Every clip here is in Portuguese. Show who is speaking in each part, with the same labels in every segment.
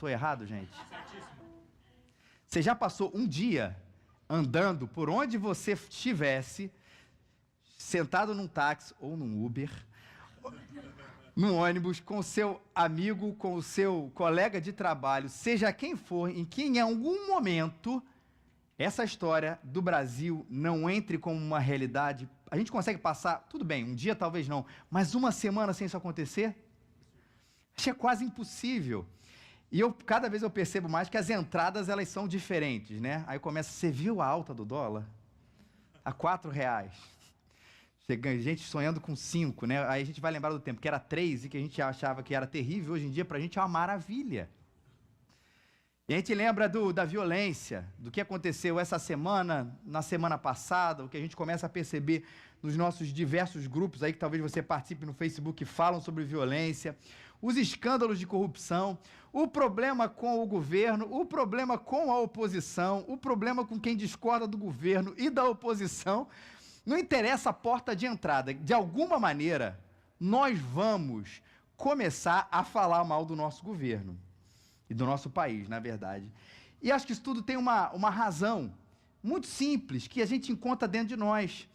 Speaker 1: Tô errado, gente? Você já passou um dia andando por onde você estivesse, sentado num táxi ou num Uber, num ônibus, com o seu amigo, com o seu colega de trabalho, seja quem for, em que em algum momento essa história do Brasil não entre como uma realidade? A gente consegue passar, tudo bem, um dia talvez não, mas uma semana sem isso acontecer? Acho que é quase impossível. E cada vez eu percebo mais que as entradas, elas são diferentes, né? Aí começa, você viu a alta do dólar? A R$4. Chega gente sonhando com 5, né? Aí a gente vai lembrar do tempo que era 3 e que a gente achava que era terrível. Hoje em dia, pra gente, é uma maravilha. E a gente lembra da violência, do que aconteceu essa semana, na semana passada, o que a gente começa a perceber nos nossos diversos grupos aí, que talvez você participe no Facebook, que falam sobre violência, os escândalos de corrupção, o problema com o governo, o problema com a oposição, o problema com quem discorda do governo e da oposição. Não interessa a porta de entrada, de alguma maneira, nós vamos começar a falar mal do nosso governo. E do nosso país, na verdade. E acho que isso tudo tem uma razão muito simples, que a gente encontra dentro de nós,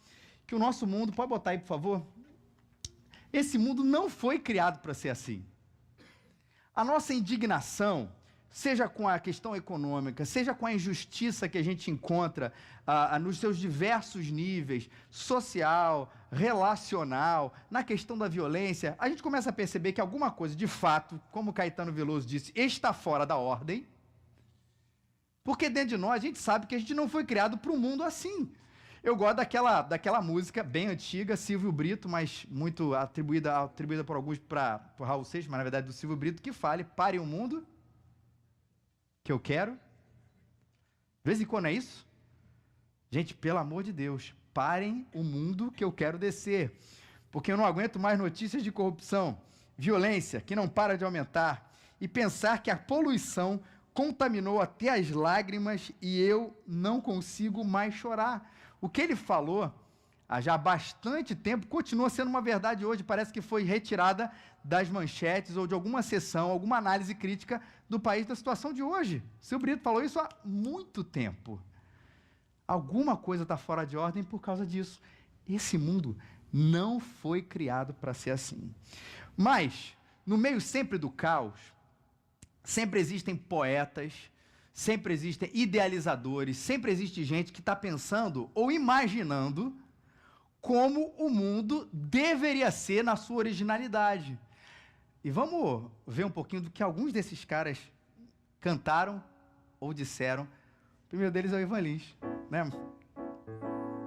Speaker 1: que o nosso mundo, pode botar aí, por favor? Esse mundo não foi criado para ser assim. A nossa indignação, seja com a questão econômica, seja com a injustiça que a gente encontra nos seus diversos níveis, social, relacional, na questão da violência, a gente começa a perceber que alguma coisa, de fato, como Caetano Veloso disse, está fora da ordem, porque dentro de nós a gente sabe que a gente não foi criado para um mundo assim. Eu gosto daquela música bem antiga, Silvio Brito, mas muito atribuída por alguns para Raul Seixas, mas na verdade do Silvio Brito, que fale, pare o mundo que eu quero. De vez em quando é isso. Gente, pelo amor de Deus, parem o mundo que eu quero descer, porque eu não aguento mais notícias de corrupção, violência que não para de aumentar, e pensar que a poluição contaminou até as lágrimas e eu não consigo mais chorar. O que ele falou há já bastante tempo continua sendo uma verdade hoje, parece que foi retirada das manchetes ou de alguma sessão, alguma análise crítica do país, da situação de hoje. O Silvio Brito falou isso há muito tempo. Alguma coisa está fora de ordem por causa disso. Esse mundo não foi criado para ser assim. Mas, no meio sempre do caos, sempre existem poetas, sempre existem idealizadores, sempre existe gente que está pensando ou imaginando como o mundo deveria ser na sua originalidade. E vamos ver um pouquinho do que alguns desses caras cantaram ou disseram. O primeiro deles é o Ivan Lins, né?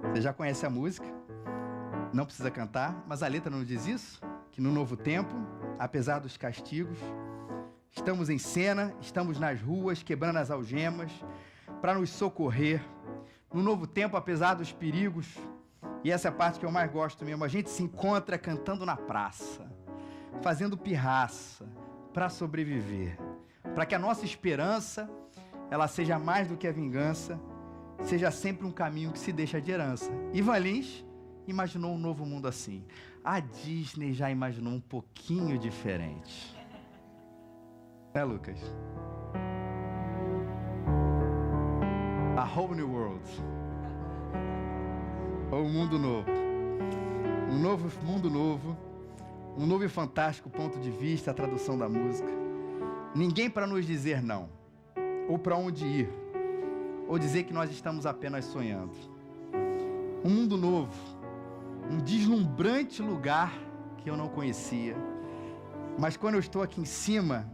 Speaker 1: Você já conhece a música, não precisa cantar, mas a letra não diz isso? Que no novo tempo, apesar dos castigos, estamos em cena, estamos nas ruas, quebrando as algemas, para nos socorrer. No novo tempo, apesar dos perigos, e essa é a parte que eu mais gosto mesmo, a gente se encontra cantando na praça, fazendo pirraça, para sobreviver, para que a nossa esperança, ela seja mais do que a vingança, seja sempre um caminho que se deixa de herança. Ivan Lins imaginou um novo mundo assim. A Disney já imaginou um pouquinho diferente. É, Lucas? A Whole New World. Ou um mundo novo. Um novo mundo novo. Um novo e fantástico ponto de vista, a tradução da música. Ninguém para nos dizer não. Ou para onde ir. Ou dizer que nós estamos apenas sonhando. Um mundo novo. Um deslumbrante lugar que eu não conhecia. Mas quando eu estou aqui em cima,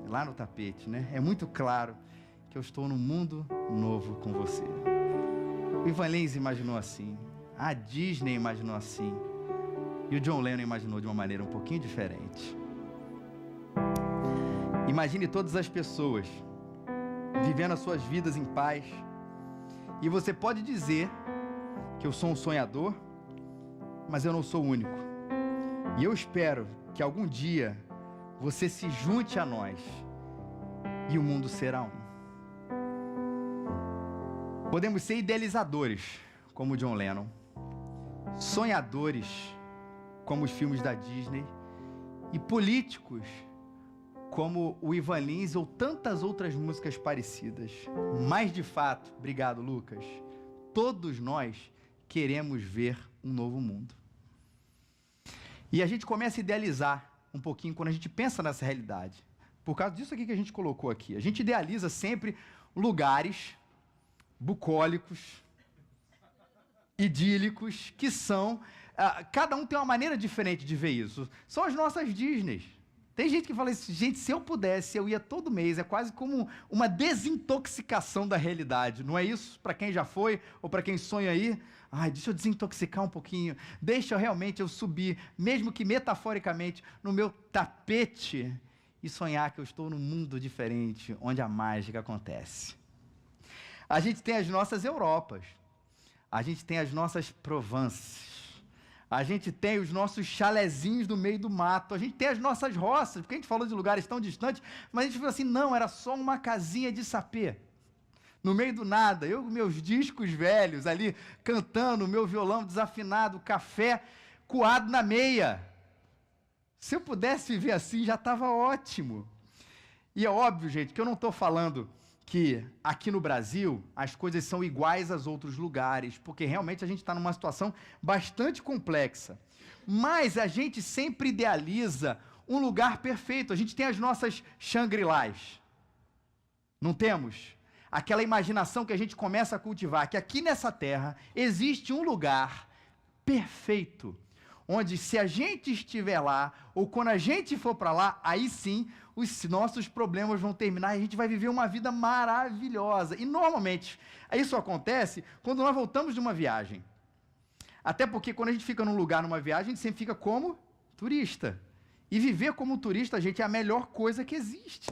Speaker 1: lá no tapete, né? É muito claro que eu estou num mundo novo com você. O Ivan Lins imaginou assim. A Disney imaginou assim. E o John Lennon imaginou de uma maneira um pouquinho diferente. Imagine todas as pessoas vivendo as suas vidas em paz. E você pode dizer que eu sou um sonhador, mas eu não sou o único. E eu espero que algum dia você se junte a nós e o mundo será um. Podemos ser idealizadores, como John Lennon, sonhadores, como os filmes da Disney, e políticos, como o Ivan Lins ou tantas outras músicas parecidas. Mas, de fato, obrigado, Lucas, todos nós queremos ver um novo mundo. E a gente começa a idealizar um pouquinho quando a gente pensa nessa realidade. Por causa disso aqui que a gente colocou aqui. A gente idealiza sempre lugares bucólicos, idílicos, que são... cada um tem uma maneira diferente de ver isso. São as nossas Disneys. Tem gente que fala isso, gente, se eu pudesse, eu ia todo mês. É quase como uma desintoxicação da realidade. Não é isso? Para quem já foi, ou para quem sonha aí? Ai, deixa eu desintoxicar um pouquinho. Deixa eu subir, mesmo que metaforicamente, no meu tapete e sonhar que eu estou num mundo diferente, onde a mágica acontece. A gente tem as nossas Europas. A gente tem as nossas Provences. A gente tem os nossos chalezinhos no meio do mato. A gente tem as nossas roças, porque a gente falou de lugares tão distantes, mas a gente falou assim, não, era só uma casinha de sapê. No meio do nada, eu com meus discos velhos ali, cantando, meu violão desafinado, café coado na meia. Se eu pudesse viver assim, já estava ótimo. E é óbvio, gente, que eu não estou falando que aqui no Brasil as coisas são iguais aos outros lugares, porque realmente a gente está numa situação bastante complexa. Mas a gente sempre idealiza um lugar perfeito. A gente tem as nossas Shangri-Las. Não temos? Aquela imaginação que a gente começa a cultivar, que aqui nessa terra existe um lugar perfeito, onde se a gente estiver lá, ou quando a gente for para lá, aí sim, os nossos problemas vão terminar e a gente vai viver uma vida maravilhosa. E normalmente, isso acontece quando nós voltamos de uma viagem. Até porque quando a gente fica num lugar, numa viagem, a gente sempre fica como turista. E viver como turista, gente, é a melhor coisa que existe.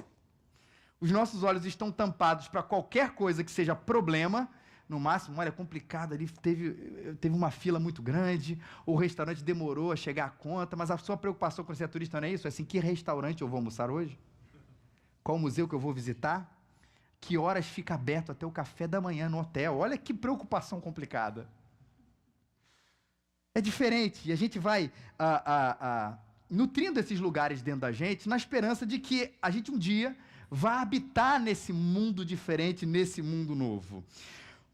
Speaker 1: Os nossos olhos estão tampados para qualquer coisa que seja problema. No máximo, olha, complicado ali, teve uma fila muito grande, o restaurante demorou a chegar a conta, mas a sua preocupação quando você é turista não é isso? É assim, que restaurante eu vou almoçar hoje? Qual museu que eu vou visitar? Que horas fica aberto até o café da manhã no hotel? Olha que preocupação complicada. É diferente, e a gente vai nutrindo esses lugares dentro da gente, na esperança de que a gente um dia vá habitar nesse mundo diferente, nesse mundo novo.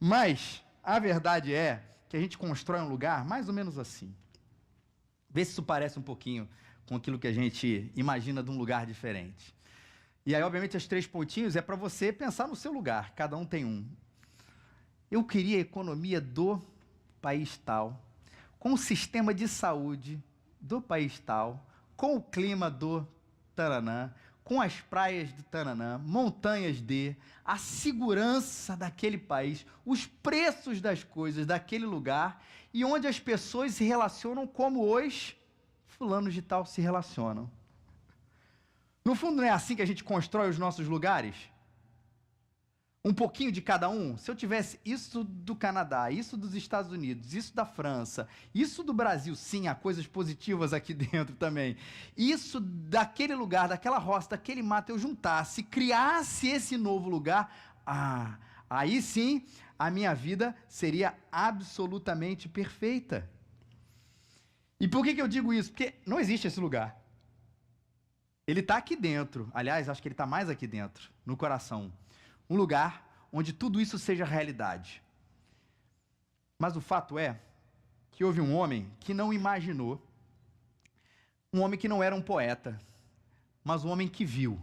Speaker 1: Mas a verdade é que a gente constrói um lugar mais ou menos assim. Vê se isso parece um pouquinho com aquilo que a gente imagina de um lugar diferente. E aí, obviamente, as 3 pontinhos é para você pensar no seu lugar. Cada um tem um. Eu queria a economia do país tal, com o sistema de saúde do país tal, com o clima do Taranã, com as praias do Taranã, montanhas a segurança daquele país, os preços das coisas daquele lugar e onde as pessoas se relacionam como os fulanos de tal se relacionam. No fundo, não é assim que a gente constrói os nossos lugares? Um pouquinho de cada um? Se eu tivesse isso do Canadá, isso dos Estados Unidos, isso da França, isso do Brasil, sim, há coisas positivas aqui dentro também. Isso daquele lugar, daquela roça, daquele mato, eu juntasse, criasse esse novo lugar, aí sim, a minha vida seria absolutamente perfeita. E por que eu digo isso? Porque não existe esse lugar. Ele está aqui dentro, aliás, acho que ele está mais aqui dentro, no coração. Um lugar onde tudo isso seja realidade. Mas o fato é que houve um homem que não imaginou, um homem que não era um poeta, mas um homem que viu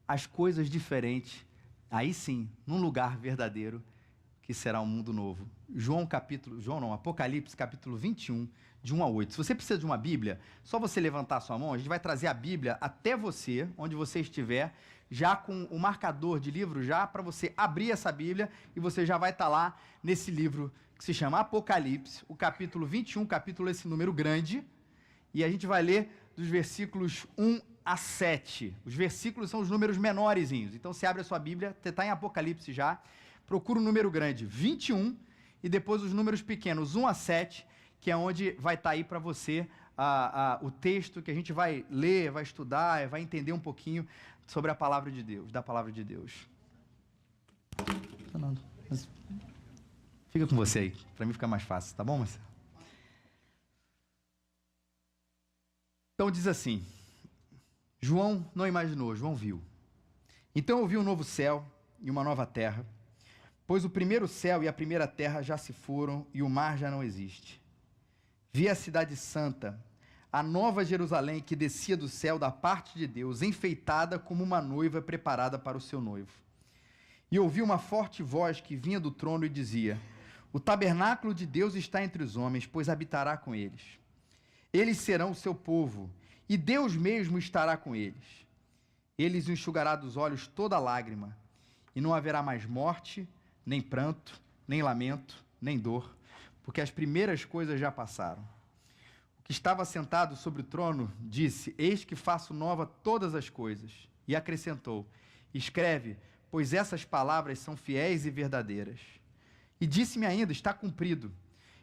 Speaker 1: as coisas diferentes, aí sim, num lugar verdadeiro, que será um mundo novo. Apocalipse capítulo 21, de 1 a 8. Se você precisa de uma Bíblia, só você levantar a sua mão, a gente vai trazer a Bíblia até você, onde você estiver, já com o marcador de livro, já para você abrir essa Bíblia, e você já vai estar lá nesse livro que se chama Apocalipse, o capítulo 21, capítulo esse número grande, e a gente vai ler dos versículos 1 a 7. Os versículos são os números menorzinhos, então você abre a sua Bíblia, você está em Apocalipse já, procura o número grande 21, e depois os números pequenos 1 a 7, que é onde vai estar aí para você o texto que a gente vai ler, vai estudar, vai entender um pouquinho sobre a palavra de Deus, da palavra de Deus. Fernando, fica com você aí, para mim ficar mais fácil, tá bom, Marcelo? Então diz assim, João não imaginou, João viu. Então eu vi um novo céu e uma nova terra, pois o primeiro céu e a primeira terra já se foram e o mar já não existe. Vi a cidade santa, a nova Jerusalém que descia do céu da parte de Deus, enfeitada como uma noiva preparada para o seu noivo. E ouvi uma forte voz que vinha do trono e dizia: o tabernáculo de Deus está entre os homens, pois habitará com eles. Eles serão o seu povo, e Deus mesmo estará com eles. Eles enxugará dos olhos toda lágrima, e não haverá mais morte, nem pranto, nem lamento, nem dor, porque as primeiras coisas já passaram. O que estava sentado sobre o trono disse: eis que faço nova todas as coisas. E acrescentou: escreve, pois essas palavras são fiéis e verdadeiras. E disse-me ainda: está cumprido.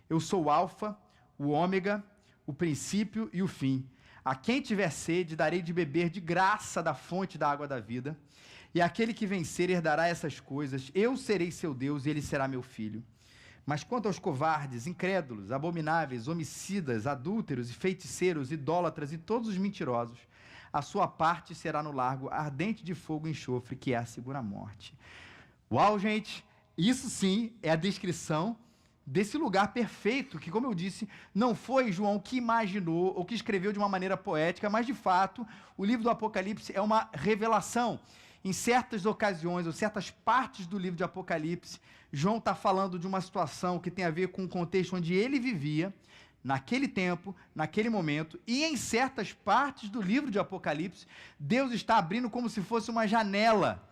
Speaker 1: Eu sou o Alfa, o Ômega, o princípio e o fim. A quem tiver sede, darei de beber de graça da fonte da água da vida. E aquele que vencer herdará essas coisas. Eu serei seu Deus e ele será meu filho. Mas quanto aos covardes, incrédulos, abomináveis, homicidas, adúlteros e feiticeiros, idólatras e todos os mentirosos, a sua parte será no largo ardente de fogo e enxofre, que é a segunda morte. Uau, gente! Isso sim é a descrição desse lugar perfeito, que, como eu disse, não foi João que imaginou ou que escreveu de uma maneira poética, mas, de fato, o livro do Apocalipse é uma revelação. Em certas ocasiões, ou certas partes do livro de Apocalipse, João está falando de uma situação que tem a ver com o contexto onde ele vivia, naquele tempo, naquele momento, e em certas partes do livro de Apocalipse, Deus está abrindo como se fosse uma janela,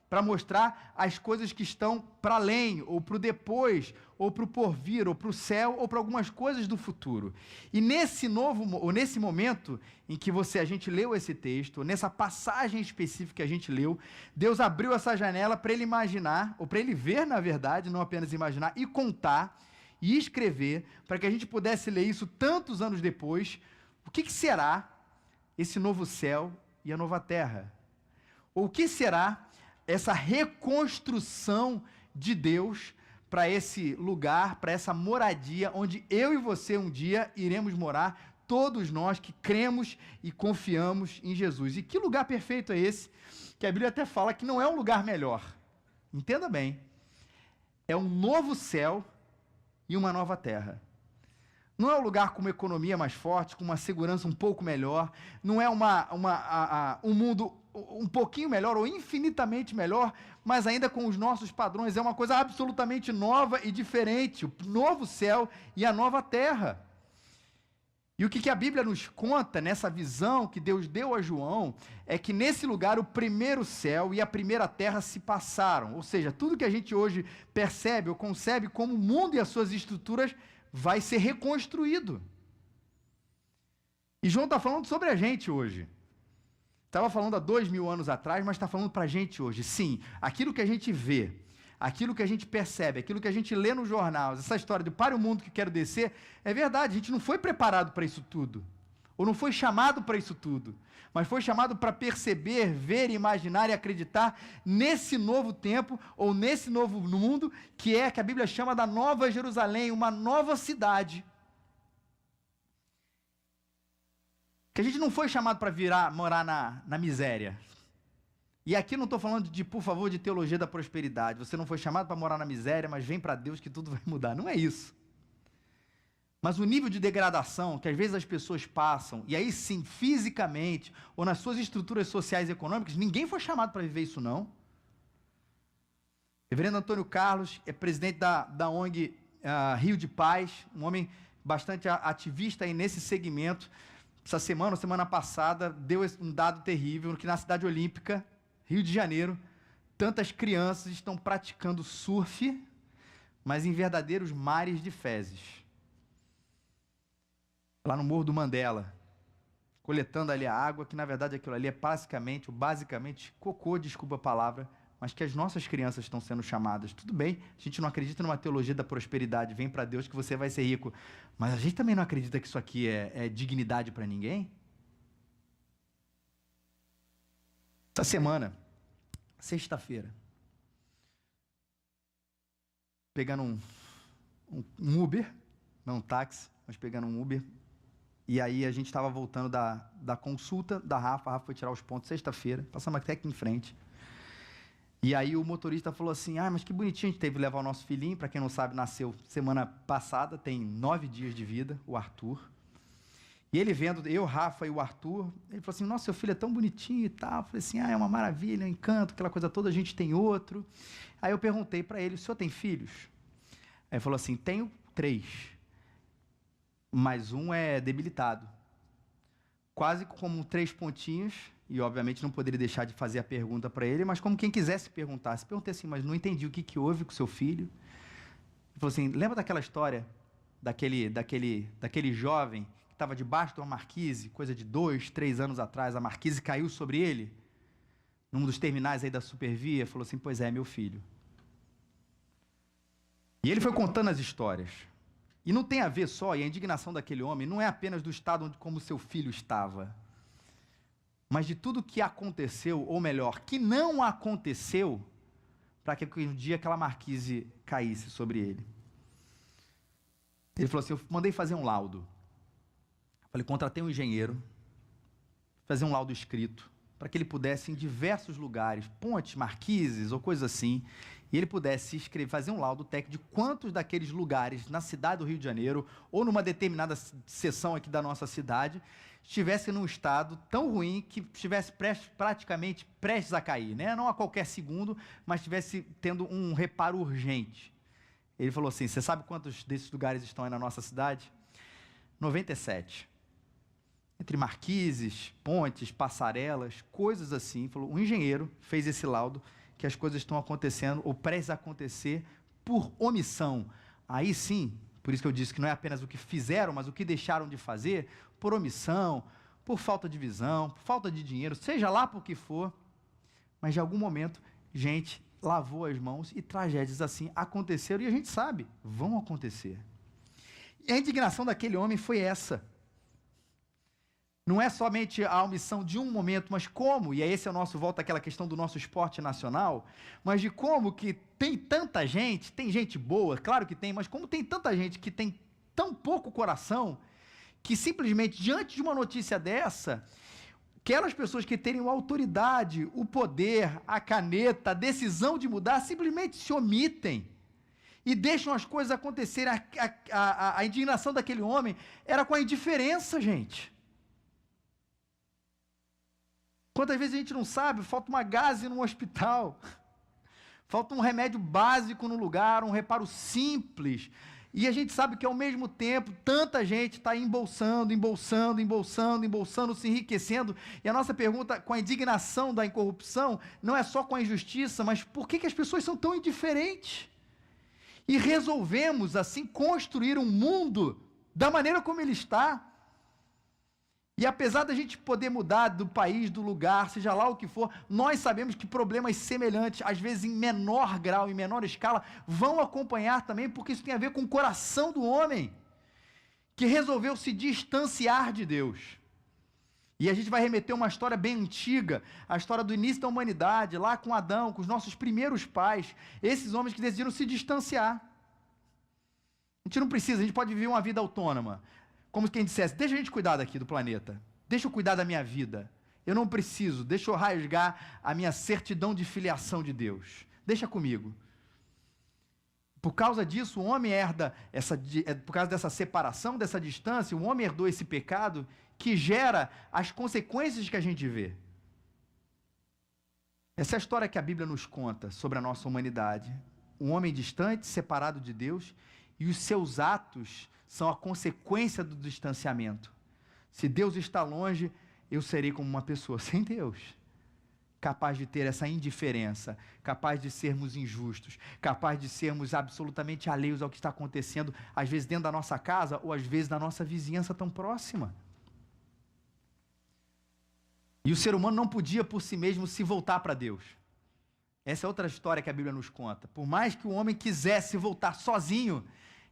Speaker 1: para mostrar as coisas que estão para além, ou para o depois, ou para o porvir, ou para o céu, ou para algumas coisas do futuro. E nesse momento em que a gente leu esse texto, nessa passagem específica que a gente leu, Deus abriu essa janela para ele imaginar, ou para ele ver, na verdade, não apenas imaginar, e contar, e escrever, para que a gente pudesse ler isso tantos anos depois, o que será esse novo céu e a nova terra? Ou o que será essa reconstrução de Deus para esse lugar, para essa moradia, onde eu e você um dia iremos morar, todos nós que cremos e confiamos em Jesus. E que lugar perfeito é esse? Que a Bíblia até fala que não é um lugar melhor. Entenda bem. É um novo céu e uma nova terra. Não é um lugar com uma economia mais forte, com uma segurança um pouco melhor, não é um mundo um pouquinho melhor ou infinitamente melhor, mas ainda com os nossos padrões. É uma coisa absolutamente nova e diferente, o novo céu e a nova terra. E o que a Bíblia nos conta nessa visão que Deus deu a João é que nesse lugar o primeiro céu e a primeira terra se passaram. Ou seja, tudo que a gente hoje percebe ou concebe como o mundo e as suas estruturas vai ser reconstruído. E João está falando sobre a gente hoje. Estava falando há 2000 anos atrás, mas está falando para a gente hoje. Sim, aquilo que a gente vê, aquilo que a gente percebe, aquilo que a gente lê no jornal, essa história de para o mundo que quero descer, é verdade, a gente não foi preparado para isso tudo. Ou não foi chamado para isso tudo. Mas foi chamado para perceber, ver, imaginar e acreditar nesse novo tempo, ou nesse novo mundo, que a Bíblia chama da Nova Jerusalém, uma nova cidade. Que a gente não foi chamado para morar na miséria. E aqui não estou falando por favor, de teologia da prosperidade. Você não foi chamado para morar na miséria, mas vem para Deus que tudo vai mudar. Não é isso. Mas o nível de degradação que às vezes as pessoas passam, e aí sim, fisicamente, ou nas suas estruturas sociais e econômicas, ninguém foi chamado para viver isso, não. Reverendo Antônio Carlos é presidente da ONG Rio de Paz, um homem bastante ativista aí nesse segmento. Essa semana passada, deu um dado terrível, que na cidade olímpica, Rio de Janeiro, tantas crianças estão praticando surf, mas em verdadeiros mares de fezes. Lá no Morro do Mandela, coletando ali a água, que na verdade aquilo ali é basicamente cocô, desculpa a palavra, mas que as nossas crianças estão sendo chamadas. Tudo bem, a gente não acredita numa teologia da prosperidade, vem para Deus que você vai ser rico, mas a gente também não acredita que isso aqui é dignidade para ninguém? Essa semana, sexta-feira, pegando um Uber, não um táxi, mas pegando um Uber, E aí a gente estava voltando da consulta da Rafa, a Rafa foi tirar os pontos sexta-feira, passamos até aqui em frente. E aí o motorista falou assim, mas que bonitinho, a gente teve que levar o nosso filhinho, para quem não sabe, nasceu semana passada, tem 9 dias de vida, o Arthur. E ele vendo, eu, Rafa e o Arthur, ele falou assim, nossa, seu filho é tão bonitinho e tal. Eu falei assim, é uma maravilha, um encanto, aquela coisa toda, a gente tem outro. Aí eu perguntei para ele, o senhor tem filhos? Aí ele falou assim, tenho 3, mas um é debilitado. Quase como 3 pontinhos, e obviamente não poderia deixar de fazer a pergunta para ele, mas como quem quisesse perguntar. Se perguntei assim, mas não entendi o que houve com o seu filho. Ele falou assim, lembra daquela história, daquele jovem que estava debaixo de uma marquise, coisa de 2, 3 anos atrás, a marquise caiu sobre ele, num dos terminais aí da Supervia, falou assim, pois é, meu filho. E ele foi contando as histórias. E não tem a ver só, e a indignação daquele homem não é apenas do estado onde como seu filho estava, mas de tudo que aconteceu, ou melhor, que não aconteceu, para que um dia aquela marquise caísse sobre ele. Ele falou assim, eu mandei fazer um laudo. Falei, contratei um engenheiro, fazer um laudo escrito, para que ele pudesse, em diversos lugares, pontes, marquises ou coisas assim, e ele pudesse escrever, fazer um laudo técnico de quantos daqueles lugares na cidade do Rio de Janeiro, ou numa determinada seção aqui da nossa cidade, estivesse num estado tão ruim que estivesse praticamente prestes a cair, né? Não a qualquer segundo, mas estivesse tendo um reparo urgente. Ele falou assim, você sabe quantos desses lugares estão aí na nossa cidade? 97. Entre marquises, pontes, passarelas, coisas assim. Falou, um engenheiro fez esse laudo que as coisas estão acontecendo ou prestes a acontecer por omissão. Aí sim, por isso que eu disse que não é apenas o que fizeram, mas o que deixaram de fazer, por omissão, por falta de visão, por falta de dinheiro, seja lá por que for, mas de algum momento, gente lavou as mãos e tragédias assim aconteceram e a gente sabe, vão acontecer. E a indignação daquele homem foi essa. Não é somente a omissão de um momento, mas como, e é esse o nosso, volta àquela questão do nosso esporte nacional, mas de como que tem tanta gente, tem gente boa, claro que tem, mas como tem tanta gente que tem tão pouco coração, que simplesmente, diante de uma notícia dessa, aquelas pessoas que terem a autoridade, o poder, a caneta, a decisão de mudar, simplesmente se omitem e deixam as coisas acontecerem. A indignação daquele homem era com a indiferença, gente. Quantas vezes a gente não sabe, falta uma gaze no hospital, falta um remédio básico no lugar, um reparo simples, e a gente sabe que ao mesmo tempo, tanta gente está embolsando, se enriquecendo, e a nossa pergunta com a indignação da incorrupção, não é só com a injustiça, mas por que as pessoas são tão indiferentes? E resolvemos assim construir um mundo da maneira como ele está. E apesar da gente poder mudar do país, do lugar, seja lá o que for, nós sabemos que problemas semelhantes, às vezes em menor grau, em menor escala, vão acompanhar também, porque isso tem a ver com o coração do homem, que resolveu se distanciar de Deus. E a gente vai remeter a uma história bem antiga, a história do início da humanidade, lá com Adão, com os nossos primeiros pais, esses homens que decidiram se distanciar. A gente não precisa, a gente pode viver uma vida autônoma. Como quem dissesse, deixa a gente cuidar daqui do planeta, deixa eu cuidar da minha vida, eu não preciso, deixa eu rasgar a minha certidão de filiação de Deus, deixa comigo. Por causa disso, o homem herda, por causa dessa separação, dessa distância, o homem herdou esse pecado que gera as consequências que a gente vê. Essa é a história que a Bíblia nos conta sobre a nossa humanidade. Um homem distante, separado de Deus, e os seus atos são a consequência do distanciamento. Se Deus está longe, eu serei como uma pessoa sem Deus, capaz de ter essa indiferença, capaz de sermos injustos, capaz de sermos absolutamente alheios ao que está acontecendo, às vezes dentro da nossa casa, ou às vezes na nossa vizinhança tão próxima. E o ser humano não podia por si mesmo se voltar para Deus. Essa é outra história que a Bíblia nos conta. Por mais que o homem quisesse voltar sozinho,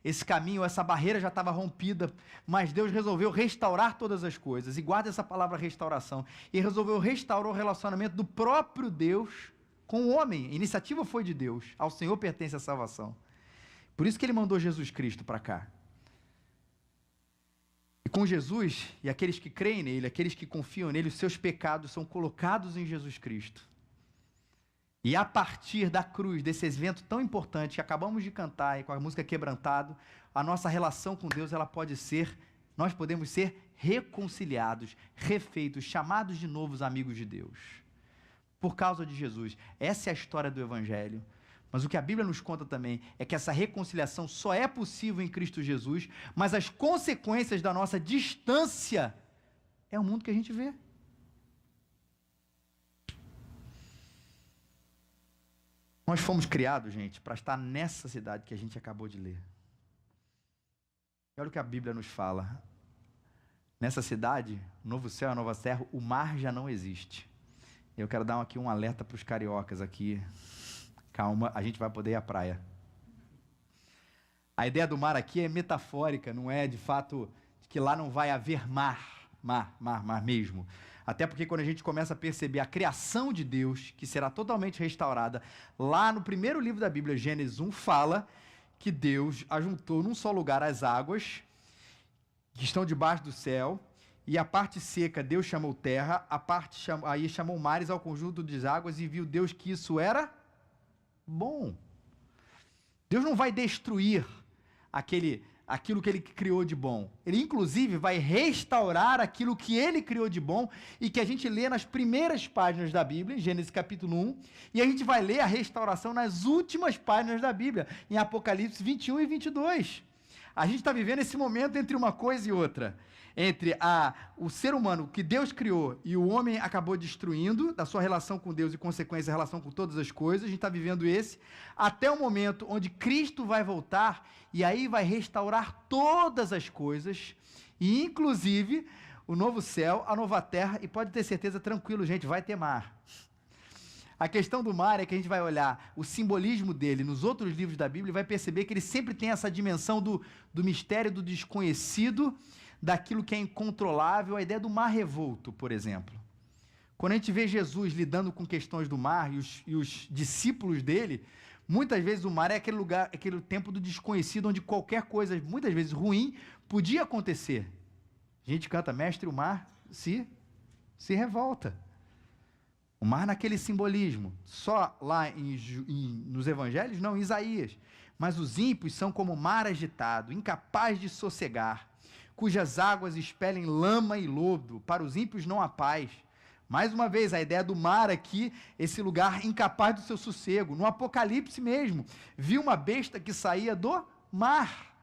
Speaker 1: esse caminho, essa barreira já estava rompida, mas Deus resolveu restaurar todas as coisas, e guarda essa palavra restauração, e resolveu restaurar o relacionamento do próprio Deus com o homem. A iniciativa foi de Deus, ao Senhor pertence a salvação. Por isso que Ele mandou Jesus Cristo para cá. E com Jesus, e aqueles que creem nele, aqueles que confiam nele, os seus pecados são colocados em Jesus Cristo. E a partir da cruz, desse evento tão importante que acabamos de cantar, e com a música Quebrantado, a nossa relação com Deus, nós podemos ser reconciliados, refeitos, chamados de novos amigos de Deus. Por causa de Jesus. Essa é a história do Evangelho. Mas o que a Bíblia nos conta também é que essa reconciliação só é possível em Cristo Jesus, mas as consequências da nossa distância é o mundo que a gente vê. Nós fomos criados, gente, para estar nessa cidade que a gente acabou de ler. E olha o que a Bíblia nos fala. Nessa cidade, novo céu e nova terra, o mar já não existe. Eu quero dar aqui um alerta para os cariocas aqui. Calma, a gente vai poder ir à praia. A ideia do mar aqui é metafórica, não é de fato que lá não vai haver mar mesmo. Até porque quando a gente começa a perceber a criação de Deus, que será totalmente restaurada, lá no primeiro livro da Bíblia, Gênesis 1, fala que Deus ajuntou num só lugar as águas que estão debaixo do céu, e a parte seca Deus chamou terra, aí chamou mares ao conjunto das águas, e viu Deus que isso era bom. Deus não vai destruir aquilo que ele criou de bom. Ele, inclusive, vai restaurar aquilo que ele criou de bom e que a gente lê nas primeiras páginas da Bíblia, em Gênesis capítulo 1, e a gente vai ler a restauração nas últimas páginas da Bíblia, em Apocalipse 21 e 22. A gente está vivendo esse momento entre uma coisa e outra. Entre o ser humano que Deus criou e o homem acabou destruindo, da sua relação com Deus e, consequência, a relação com todas as coisas. A gente está vivendo até o momento onde Cristo vai voltar e aí vai restaurar todas as coisas, e inclusive o novo céu, a nova terra, e pode ter certeza, tranquilo, gente, vai ter mar. A questão do mar é que a gente vai olhar o simbolismo dele nos outros livros da Bíblia e vai perceber que ele sempre tem essa dimensão do mistério, do desconhecido, daquilo que é incontrolável, a ideia do mar revolto, por exemplo. Quando a gente vê Jesus lidando com questões do mar e os discípulos dele, muitas vezes o mar é aquele lugar, aquele tempo do desconhecido, onde qualquer coisa, muitas vezes ruim, podia acontecer. A gente canta, mestre, o mar se revolta. O mar naquele simbolismo, só lá nos evangelhos, não, em Isaías. Mas os ímpios são como mar agitado, incapaz de sossegar, cujas águas expelem lama e lodo. Para os ímpios não há paz. Mais uma vez, a ideia do mar aqui, esse lugar incapaz do seu sossego. No Apocalipse mesmo, viu uma besta que saía do mar.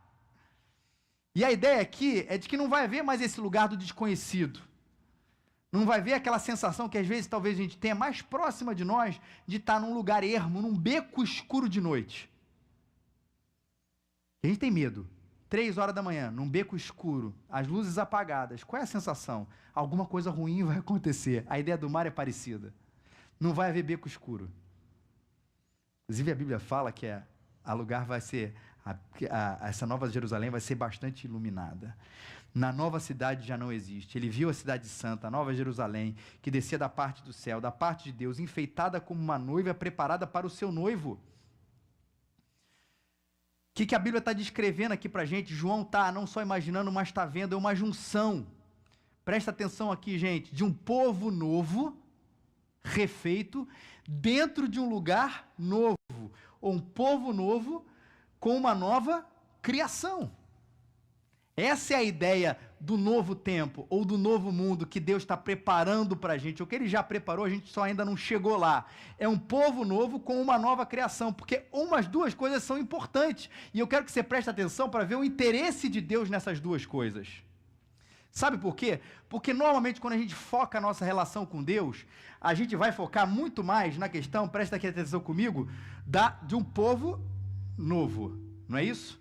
Speaker 1: E a ideia aqui é de que não vai haver mais esse lugar do desconhecido. Não vai ver aquela sensação que às vezes talvez a gente tenha mais próxima de nós, de estar num lugar ermo, num beco escuro de noite. A gente tem medo. 3 horas da manhã, num beco escuro, as luzes apagadas. Qual é a sensação? Alguma coisa ruim vai acontecer. A ideia do mar é parecida. Não vai haver beco escuro. Inclusive a Bíblia fala que essa nova Jerusalém vai ser bastante iluminada. Na nova cidade já não existe. Ele viu a cidade santa, a nova Jerusalém, que descia da parte do céu, da parte de Deus, enfeitada como uma noiva preparada para o seu noivo. O que a Bíblia está descrevendo aqui para a gente? João está não só imaginando, mas está vendo, é uma junção. Presta atenção aqui, gente, de um povo novo, refeito, dentro de um lugar novo. Ou um povo novo com uma nova criação. Essa é a ideia do novo tempo, ou do novo mundo que Deus está preparando para a gente. O que Ele já preparou, a gente só ainda não chegou lá. É um povo novo com uma nova criação, porque duas coisas são importantes. E eu quero que você preste atenção para ver o interesse de Deus nessas duas coisas. Sabe por quê? Porque normalmente quando a gente foca a nossa relação com Deus, a gente vai focar muito mais na questão, presta aqui atenção comigo, de um povo novo. Não é isso?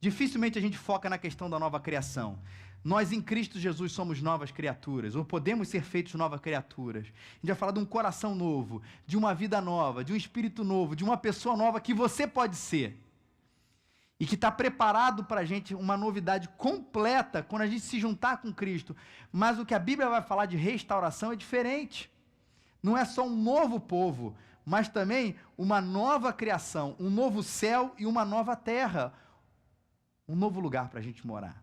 Speaker 1: Dificilmente a gente foca na questão da nova criação. Nós em Cristo Jesus somos novas criaturas, ou podemos ser feitos novas criaturas. A gente vai falar de um coração novo, de uma vida nova, de um espírito novo, de uma pessoa nova que você pode ser. E que está preparado para a gente uma novidade completa quando a gente se juntar com Cristo. Mas o que a Bíblia vai falar de restauração é diferente. Não é só um novo povo, mas também uma nova criação, um novo céu e uma nova terra. Um novo lugar para a gente morar.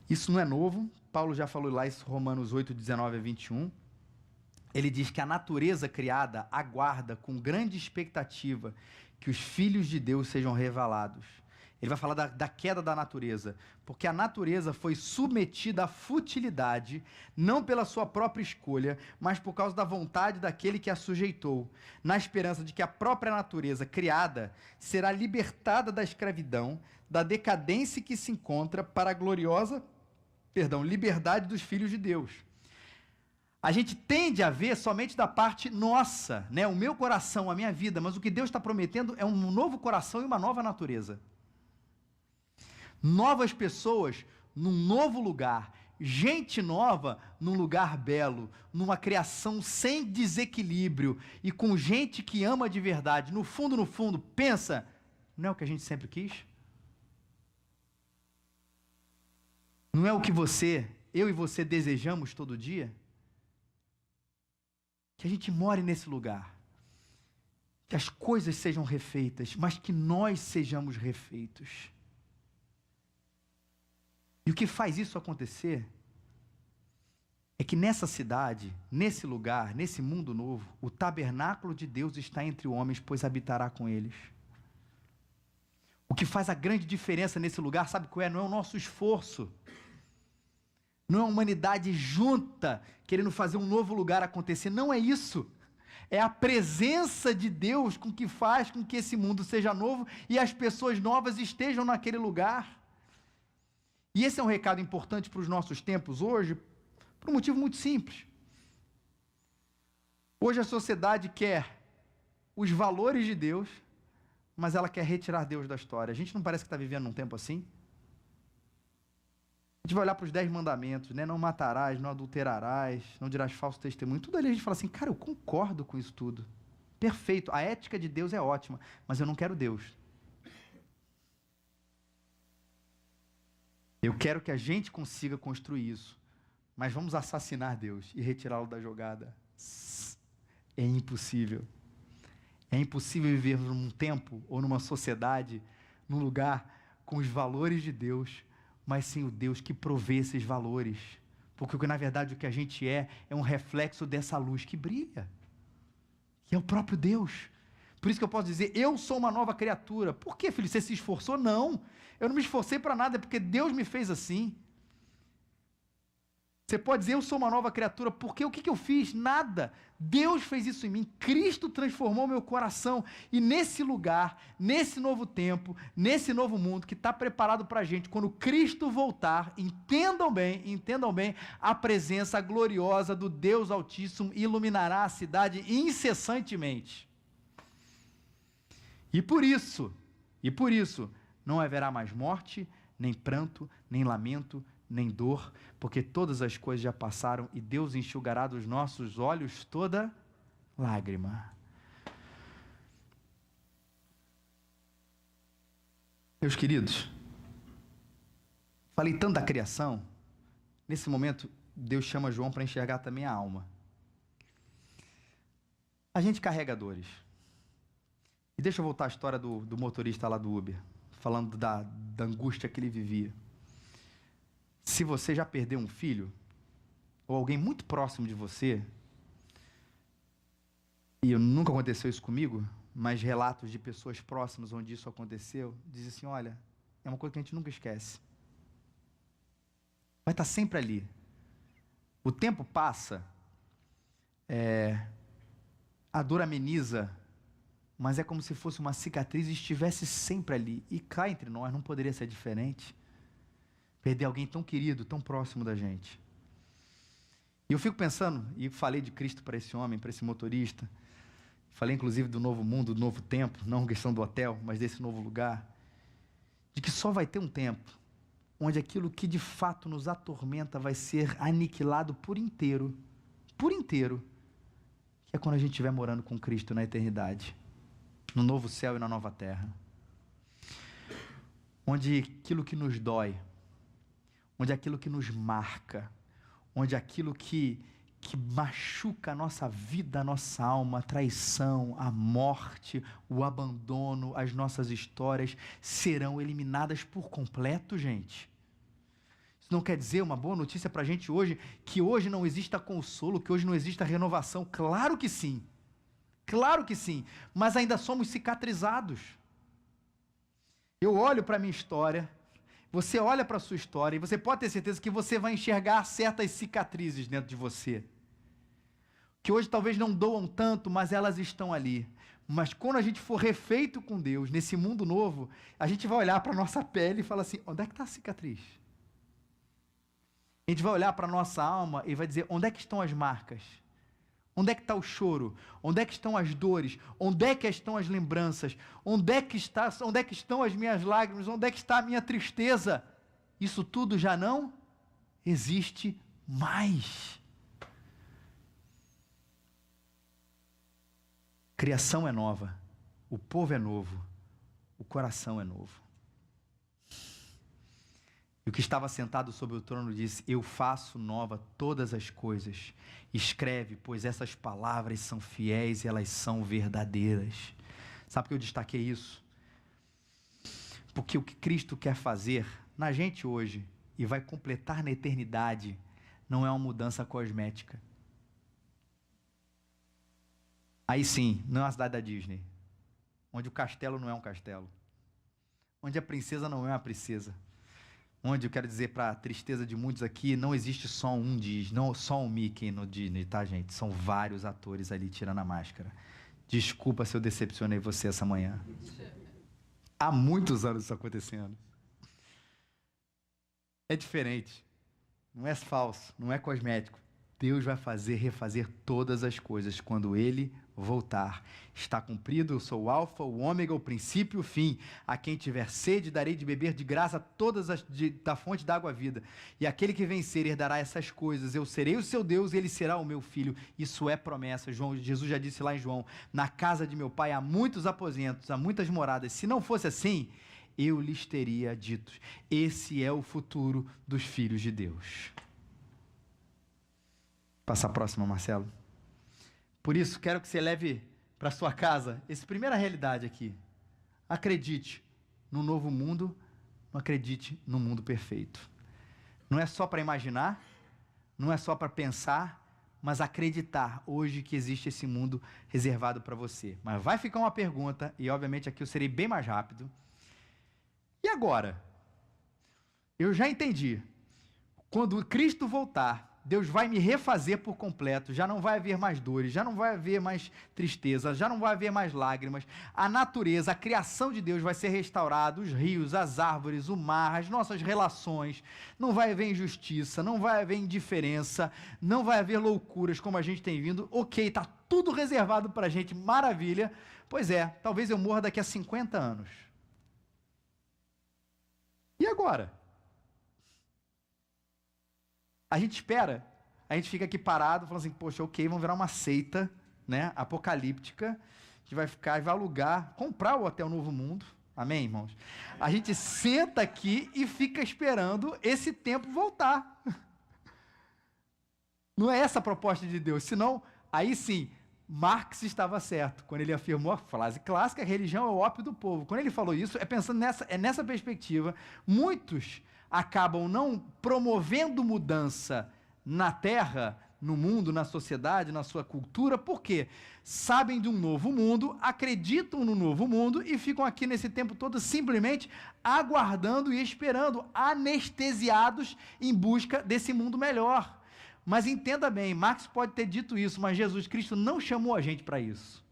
Speaker 1: Isso não é novo, Paulo já falou lá isso, Romanos 8, 19 a 21. Ele diz que a natureza criada aguarda com grande expectativa que os filhos de Deus sejam revelados. Ele vai falar da queda da natureza, porque a natureza foi submetida à futilidade, não pela sua própria escolha, mas por causa da vontade daquele que a sujeitou, na esperança de que a própria natureza criada será libertada da escravidão, da decadência que se encontra para a gloriosa, liberdade dos filhos de Deus. A gente tende a ver somente da parte nossa, né? O meu coração, a minha vida, mas o que Deus está prometendo é um novo coração e uma nova natureza. Novas pessoas num novo lugar, gente nova num lugar belo, numa criação sem desequilíbrio e com gente que ama de verdade. No fundo, pensa, não é o que a gente sempre quis? Não é o que eu e você desejamos todo dia? Que a gente more nesse lugar, que as coisas sejam refeitas, mas que nós sejamos refeitos. E o que faz isso acontecer é que nessa cidade, nesse lugar, nesse mundo novo, o tabernáculo de Deus está entre homens, pois habitará com eles. O que faz a grande diferença nesse lugar, sabe qual é? Não é o nosso esforço, não é a humanidade junta, querendo fazer um novo lugar acontecer, não é isso. É a presença de Deus com que faz com que esse mundo seja novo e as pessoas novas estejam naquele lugar. E esse é um recado importante para os nossos tempos hoje, por um motivo muito simples. Hoje a sociedade quer os valores de Deus, mas ela quer retirar Deus da história. A gente não parece que está vivendo num tempo assim? A gente vai olhar para os 10 mandamentos, né? Não matarás, não adulterarás, não dirás falso testemunho. Tudo ali a gente fala assim, cara, eu concordo com isso tudo. Perfeito, a ética de Deus é ótima, mas eu não quero Deus. Eu quero que a gente consiga construir isso, mas vamos assassinar Deus e retirá-lo da jogada. É impossível. É impossível viver num tempo ou numa sociedade, num lugar com os valores de Deus, mas sem o Deus que provê esses valores. Porque, na verdade, o que a gente é um reflexo dessa luz que brilha, que é o próprio Deus. Por isso que eu posso dizer, eu sou uma nova criatura. Por quê, filho? Você se esforçou? Não. Eu não me esforcei para nada, é porque Deus me fez assim. Você pode dizer, eu sou uma nova criatura, porque o que eu fiz? Nada. Deus fez isso em mim, Cristo transformou meu coração, e nesse lugar, nesse novo tempo, nesse novo mundo que está preparado para a gente, quando Cristo voltar, entendam bem, a presença gloriosa do Deus Altíssimo iluminará a cidade incessantemente. E por isso, não haverá mais morte, nem pranto, nem lamento, nem dor, porque todas as coisas já passaram e Deus enxugará dos nossos olhos toda lágrima. Meus queridos, falei tanto da criação, nesse momento Deus chama João para enxergar também a alma. A gente carrega dores. E deixa eu voltar à história do motorista lá do Uber, falando da angústia que ele vivia. Se você já perdeu um filho, ou alguém muito próximo de você, e nunca aconteceu isso comigo, mas relatos de pessoas próximas onde isso aconteceu, dizem assim, olha, é uma coisa que a gente nunca esquece. Vai estar sempre ali. O tempo passa, a dor ameniza, mas é como se fosse uma cicatriz e estivesse sempre ali. E cá entre nós não poderia ser diferente. Perder alguém tão querido, tão próximo da gente. E eu fico pensando, e falei de Cristo para esse homem, para esse motorista, falei inclusive do novo mundo, do novo tempo, não questão do hotel, mas desse novo lugar, de que só vai ter um tempo, onde aquilo que de fato nos atormenta vai ser aniquilado por inteiro, que é quando a gente estiver morando com Cristo na eternidade, no novo céu e na nova terra, onde aquilo que nos dói, onde aquilo que nos marca, onde aquilo que machuca a nossa vida, a nossa alma, a traição, a morte, o abandono, as nossas histórias, serão eliminadas por completo, gente. Isso não quer dizer, uma boa notícia para a gente hoje, que hoje não exista consolo, que hoje não exista renovação. Claro que sim. Claro que sim. Mas ainda somos cicatrizados. Eu olho para a minha história, você olha para a sua história, e você pode ter certeza que você vai enxergar certas cicatrizes dentro de você. Que hoje talvez não doam tanto, mas elas estão ali. Mas quando a gente for refeito com Deus, nesse mundo novo, a gente vai olhar para a nossa pele e falar assim, onde é que está a cicatriz? A gente vai olhar para a nossa alma e vai dizer, onde é que estão as marcas? Onde é que está o choro? Onde é que estão as dores? Onde é que estão as lembranças? Onde é que estão as minhas lágrimas? Onde é que está a minha tristeza? Isso tudo já não existe mais. Criação é nova, o povo é novo, o coração é novo. E o que estava sentado sobre o trono disse, eu faço nova todas as coisas. Escreve, pois essas palavras são fiéis e elas são verdadeiras. Sabe por que eu destaquei isso? Porque o que Cristo quer fazer na gente hoje e vai completar na eternidade não é uma mudança cosmética. Aí sim, não é uma cidade da Disney, onde o castelo não é um castelo, onde a princesa não é uma princesa, onde, eu quero dizer para a tristeza de muitos aqui, não existe só um Disney, não só um Mickey no Disney, tá, gente? São vários atores ali tirando a máscara. Desculpa se eu decepcionei você essa manhã. Há muitos anos isso acontecendo. É diferente, não é falso, não é cosmético. Deus vai refazer todas as coisas quando Ele voltar. Está cumprido, eu sou o alfa, o ômega, o princípio e o fim. A quem tiver sede, darei de beber de graça da fonte da água vida. E aquele que vencer herdará essas coisas. Eu serei o seu Deus e ele será o meu filho. Isso é promessa. Jesus já disse lá em João, na casa de meu pai há muitos aposentos, há muitas moradas. Se não fosse assim, eu lhes teria dito. Esse é o futuro dos filhos de Deus. Passa a próxima, Marcelo. Por isso, quero que você leve para sua casa essa primeira realidade aqui. Acredite no novo mundo, não acredite no mundo perfeito. Não é só para imaginar, não é só para pensar, mas acreditar hoje que existe esse mundo reservado para você. Mas vai ficar uma pergunta, e obviamente aqui eu serei bem mais rápido. E agora? Eu já entendi. Quando Cristo voltar, Deus vai me refazer por completo, já não vai haver mais dores, já não vai haver mais tristeza, já não vai haver mais lágrimas. A natureza, a criação de Deus vai ser restaurada, os rios, as árvores, o mar, as nossas relações. Não vai haver injustiça, não vai haver indiferença, não vai haver loucuras como a gente tem vindo. Ok, está tudo reservado para a gente, maravilha. Pois é, talvez eu morra daqui a 50 anos. E agora? A gente espera, a gente fica aqui parado, falando assim, poxa, ok, vamos virar uma seita, né, apocalíptica, que vai ficar e vai alugar, comprar o Hotel Novo Mundo, amém, irmãos? A gente senta aqui e fica esperando esse tempo voltar. Não é essa a proposta de Deus, senão, aí sim, Marx estava certo, quando ele afirmou a frase clássica, a religião é o ópio do povo. Quando ele falou isso, é pensando nessa perspectiva, muitos acabam não promovendo mudança na terra, no mundo, na sociedade, na sua cultura, porque sabem de um novo mundo, acreditam no novo mundo e ficam aqui nesse tempo todo simplesmente aguardando e esperando, anestesiados em busca desse mundo melhor. Mas entenda bem, Marx pode ter dito isso, mas Jesus Cristo não chamou a gente para isso.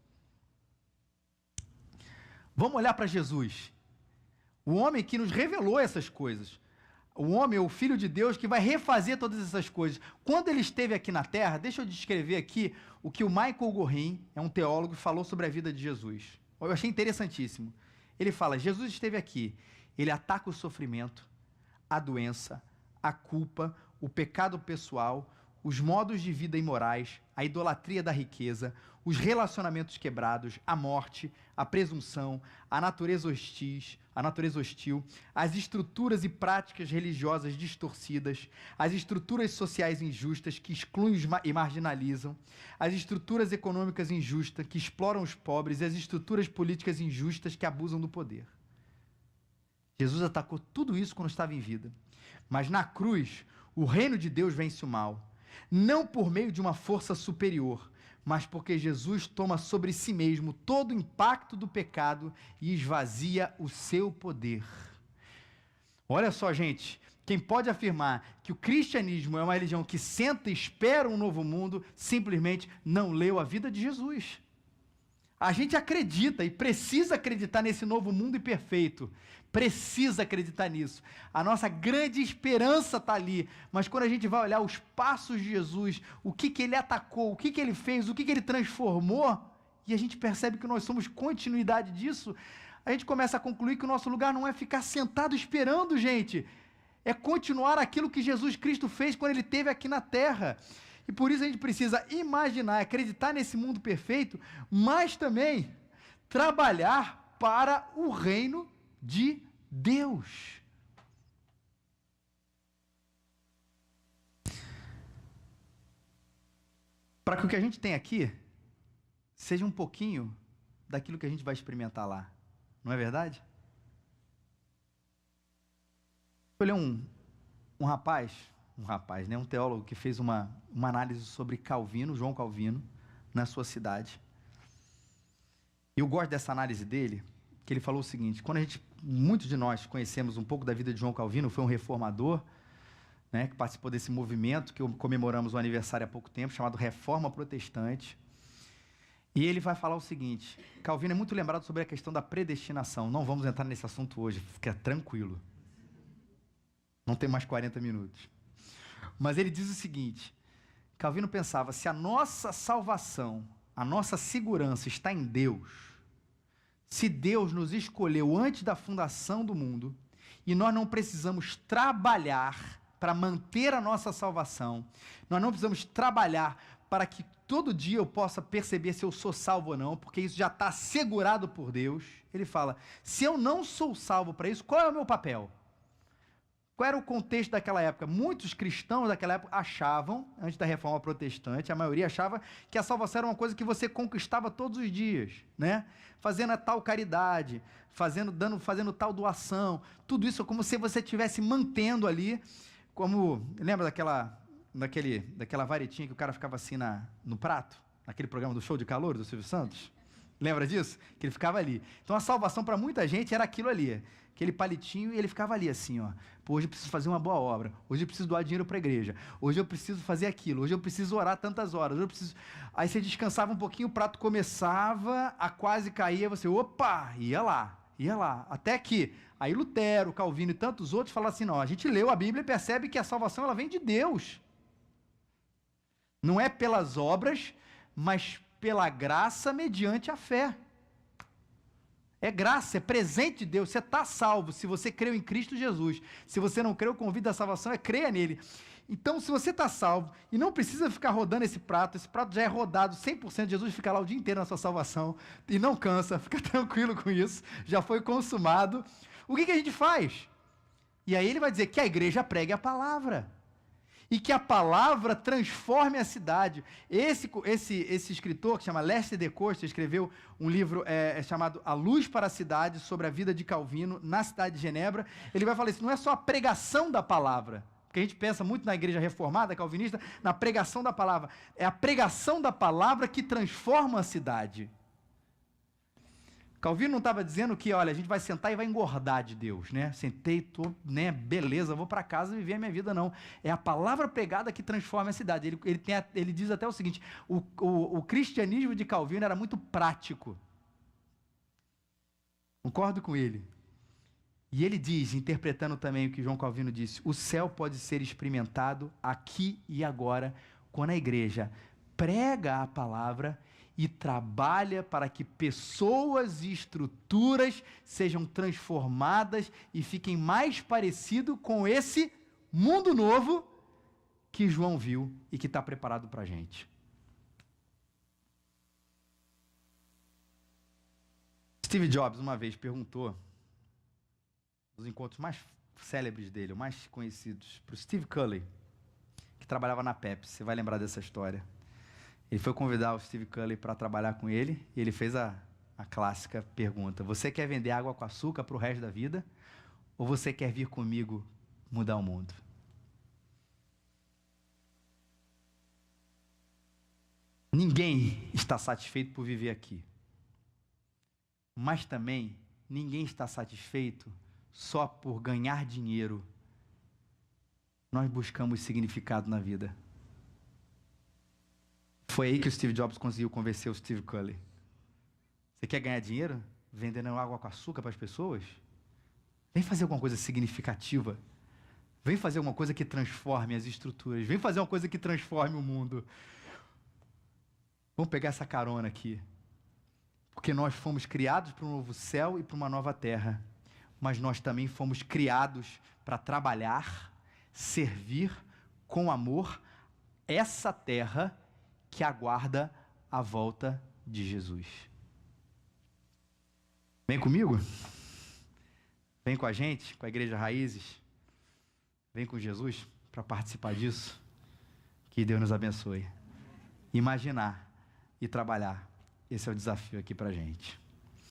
Speaker 1: Vamos olhar para Jesus, o homem que nos revelou essas coisas. O homem, o Filho de Deus, que vai refazer todas essas coisas. Quando ele esteve aqui na Terra, deixa eu descrever aqui o que o Michael Gorin, é um teólogo, falou sobre a vida de Jesus. Eu achei interessantíssimo. Ele fala, Jesus esteve aqui, ele ataca o sofrimento, a doença, a culpa, o pecado pessoal, os modos de vida imorais, a idolatria da riqueza, os relacionamentos quebrados, a morte, a presunção, a natureza hostil, as estruturas e práticas religiosas distorcidas, as estruturas sociais injustas que excluem e marginalizam, as estruturas econômicas injustas que exploram os pobres e as estruturas políticas injustas que abusam do poder. Jesus atacou tudo isso quando estava em vida. Mas na cruz, o reino de Deus vence o mal. Não por meio de uma força superior, mas porque Jesus toma sobre si mesmo todo o impacto do pecado e esvazia o seu poder. Olha só, gente, quem pode afirmar que o cristianismo é uma religião que senta e espera um novo mundo, simplesmente não leu a vida de Jesus. A gente acredita e precisa acreditar nesse novo mundo imperfeito. Precisa acreditar nisso. A nossa grande esperança está ali. Mas quando a gente vai olhar os passos de Jesus, o que ele atacou, o que ele fez, o que ele transformou, e a gente percebe que nós somos continuidade disso, a gente começa a concluir que o nosso lugar não é ficar sentado esperando, gente. É continuar aquilo que Jesus Cristo fez quando ele esteve aqui na terra. E por isso a gente precisa imaginar, acreditar nesse mundo perfeito, mas também trabalhar para o reino de Deus. Para que o que a gente tem aqui seja um pouquinho daquilo que a gente vai experimentar lá. Não é verdade? Eu li um rapaz, né, um teólogo que fez uma análise sobre Calvino, João Calvino, na sua cidade. E eu gosto dessa análise dele, que ele falou o seguinte: muitos de nós conhecemos um pouco da vida de João Calvino, foi um reformador, né, que participou desse movimento, que comemoramos o aniversário há pouco tempo, chamado Reforma Protestante. E ele vai falar o seguinte: Calvino é muito lembrado sobre a questão da predestinação. Não vamos entrar nesse assunto hoje, fica tranquilo. Não tem mais 40 minutos. Mas ele diz o seguinte: Calvino pensava, se a nossa salvação, a nossa segurança está em Deus, se Deus nos escolheu antes da fundação do mundo, e nós não precisamos trabalhar para manter a nossa salvação, nós não precisamos trabalhar para que todo dia eu possa perceber se eu sou salvo ou não, porque isso já está assegurado por Deus. Ele fala, se eu não sou salvo para isso, qual é o meu papel? Qual era o contexto daquela época? Muitos cristãos daquela época achavam, antes da reforma protestante, a maioria achava que a salvação era uma coisa que você conquistava todos os dias, né? Fazendo a tal caridade, fazendo tal doação, tudo isso como se você estivesse mantendo ali, como, lembra daquela varetinha que o cara ficava assim no prato? Naquele programa do Show de Calor, do Silvio Santos? Lembra disso? Que ele ficava ali. Então a salvação para muita gente era aquilo ali, aquele palitinho, e ele ficava ali assim, ó. Pô, hoje eu preciso fazer uma boa obra, hoje eu preciso doar dinheiro para a igreja, hoje eu preciso fazer aquilo, hoje eu preciso orar tantas horas, hoje eu preciso... Aí você descansava um pouquinho, o prato começava a quase cair, aí você, opa, ia lá, até que, aí Lutero, Calvino e tantos outros falaram assim, não, a gente leu a Bíblia e percebe que a salvação ela vem de Deus. Não é pelas obras, mas pela graça mediante a fé. É graça, é presente de Deus, você está salvo se você creu em Cristo Jesus. Se você não creu, o convite da salvação é creia nele. Então, se você está salvo e não precisa ficar rodando esse prato já é rodado 100%, Jesus fica lá o dia inteiro na sua salvação e não cansa, fica tranquilo com isso, já foi consumado. O que a gente faz? E aí ele vai dizer que a igreja pregue a palavra. E que a palavra transforme a cidade. Esse escritor, que chama Lester de Costa, escreveu um livro chamado A Luz para a Cidade, sobre a vida de Calvino na cidade de Genebra. Ele vai falar isso, não é só a pregação da palavra, porque a gente pensa muito na igreja reformada, calvinista, na pregação da palavra. É a pregação da palavra que transforma a cidade. Calvino não estava dizendo que, olha, a gente vai sentar e vai engordar de Deus, né? Sentei, tô, né, beleza, vou para casa e viver a minha vida, não. É a palavra pregada que transforma a cidade. Ele diz até o seguinte, o cristianismo de Calvino era muito prático. Concordo com ele. E ele diz, interpretando também o que João Calvino disse, o céu pode ser experimentado aqui e agora, quando a igreja prega a palavra e trabalha para que pessoas e estruturas sejam transformadas e fiquem mais parecidos com esse mundo novo que João viu e que está preparado para a gente. Steve Jobs, uma vez, perguntou, nos encontros mais célebres dele, ou mais conhecidos, para o Steve Curley, que trabalhava na Pepsi. Você vai lembrar dessa história. Ele foi convidar o Steve Curley para trabalhar com ele, e ele fez a clássica pergunta, você quer vender água com açúcar para o resto da vida, Ou você quer vir comigo mudar o mundo? Ninguém está satisfeito por viver aqui. Mas também ninguém está satisfeito só por ganhar dinheiro. Nós buscamos significado na vida. Foi aí que o Steve Jobs conseguiu convencer o Steve Curley. Você quer ganhar dinheiro? Vendendo água com açúcar para as pessoas? Vem fazer alguma coisa significativa. Vem fazer alguma coisa que transforme as estruturas. Vem fazer uma coisa que transforme o mundo. Vamos pegar essa carona aqui. Porque nós fomos criados para um novo céu e para uma nova terra. Mas nós também fomos criados para trabalhar, servir com amor essa terra que aguarda a volta de Jesus. Vem comigo? Vem com a gente, com a Igreja Raízes? Vem com Jesus para participar disso? Que Deus nos abençoe. Imaginar e trabalhar. Esse é o desafio aqui para a gente.